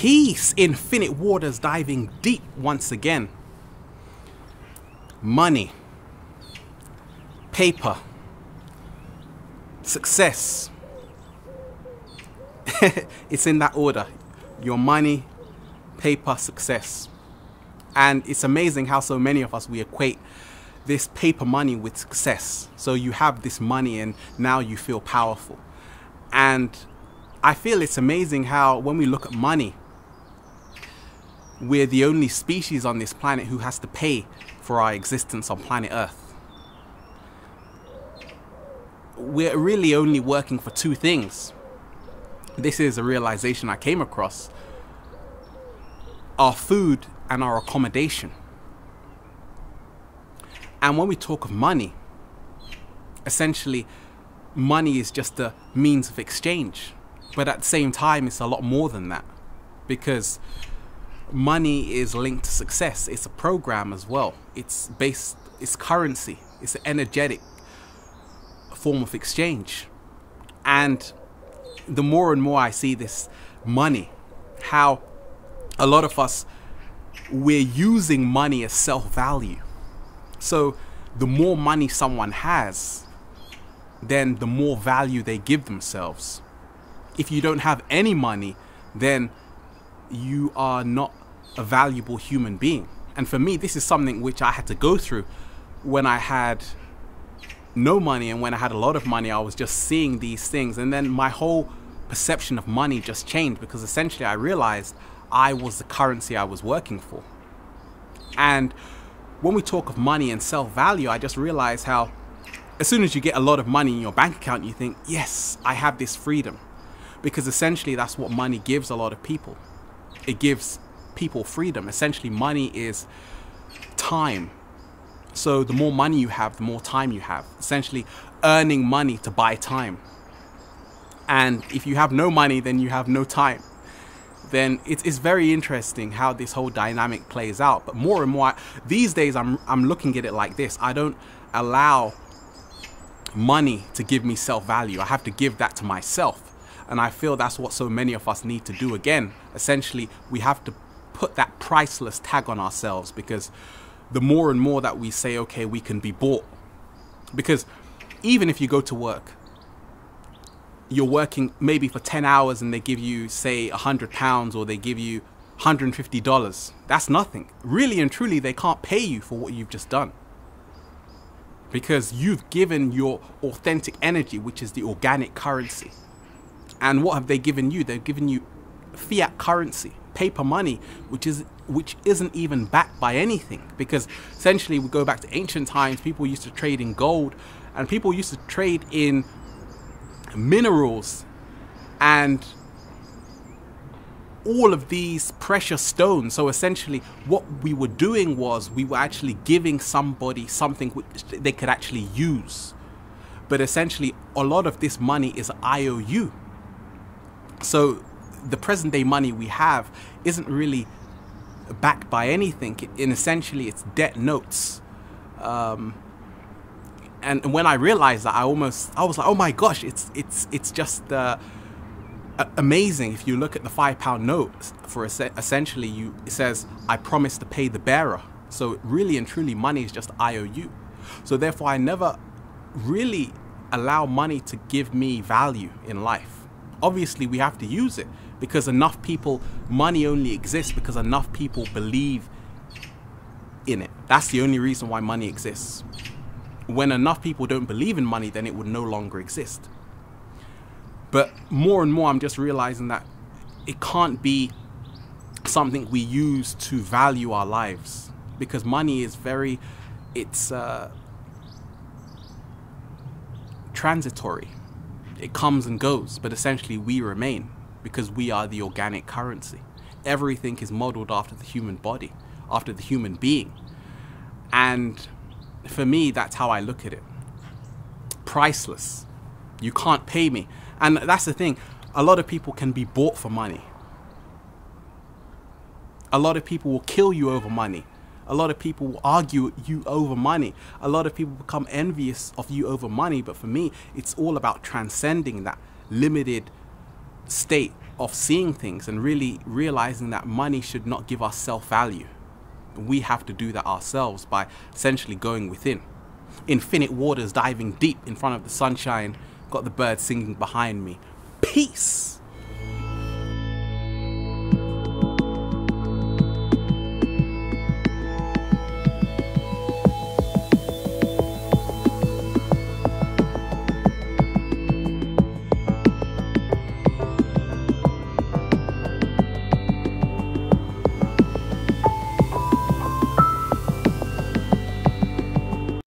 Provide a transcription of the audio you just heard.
Peace, infinite waters diving deep once again. Money, paper, success. It's in that order. Your money, paper, success. And it's amazing how so many of us, we equate this paper money with success. So you have this money and now you feel powerful. And I feel it's amazing how when we look at money, we're the only species on this planet who has to pay for our existence on planet Earth. We're really only working for two things. This is a realization I came across. Our food and our accommodation. And when we talk of money, essentially money is just a means of exchange. But at the same time, it's a lot more than that, because money is linked to success. It's a program as well. It's currency. It's an energetic form of exchange. And the more and more I see this money, how a lot of us, we're using money as self-value. So the more money someone has, then the more value they give themselves. If you don't have any money, then you are not a valuable human being. And for me, this is something which I had to go through when I had no money, and when I had a lot of money, I was just seeing these things. And then my whole perception of money just changed, because essentially I realized I was the currency I was working for. And when we talk of money and self-value, I just realized how as soon as you get a lot of money in your bank account, you think, yes, I have this freedom. Because essentially that's what money gives a lot of people. It gives people freedom. Essentially money is time. So the more money you have, the more time you have. Essentially earning money to buy time. And if you have no money, then you have no time. Then it's very interesting how this whole dynamic plays out. But more and more, these days I'm looking at it like this. I don't allow money to give me self-value. I have to give that to myself. And I feel that's what so many of us need to do again. Essentially, we have to put that priceless tag on ourselves, because the more and more that we say, okay, we can be bought. Because even if you go to work, you're working maybe for 10 hours and they give you, say, £100, or they give you $150. That's nothing. Really and truly, they can't pay you for what you've just done. Because you've given your authentic energy, which is the organic currency. And what have they given you? They've given you fiat currency, paper money, which isn't even backed by anything. Because essentially, we go back to ancient times, people used to trade in gold, and people used to trade in minerals and all of these precious stones. So essentially what we were doing was we were actually giving somebody something which they could actually use. But essentially a lot of this money is IOU. So the present day money we have isn't really backed by anything. Essentially it's debt notes. And when I realized that, I was like, oh my gosh, it's just amazing. If you look at the £5 note, for essentially it says, I promise to pay the bearer. So really and truly money is just IOU. So therefore I never really allow money to give me value in life. Obviously we have to use it, because enough people, money only exists because enough people believe in it. That's the only reason why money exists. When enough people don't believe in money, then it would no longer exist. But more and more, I'm just realizing that it can't be something we use to value our lives, because money is it's transitory. It comes and goes, but essentially we remain, because we are the organic currency. Everything is modeled after the human body, after the human being. And for me, that's how I look at it. Priceless. You can't pay me. And that's the thing. A lot of people can be bought for money. A lot of people will kill you over money. A lot of people will argue you over money. A lot of people become envious of you over money. But for me, it's all about transcending that limited state of seeing things and really realizing that money should not give us self-value. We have to do that ourselves by essentially going within. Infinite waters diving deep in front of the sunshine, got the birds singing behind me. Peace!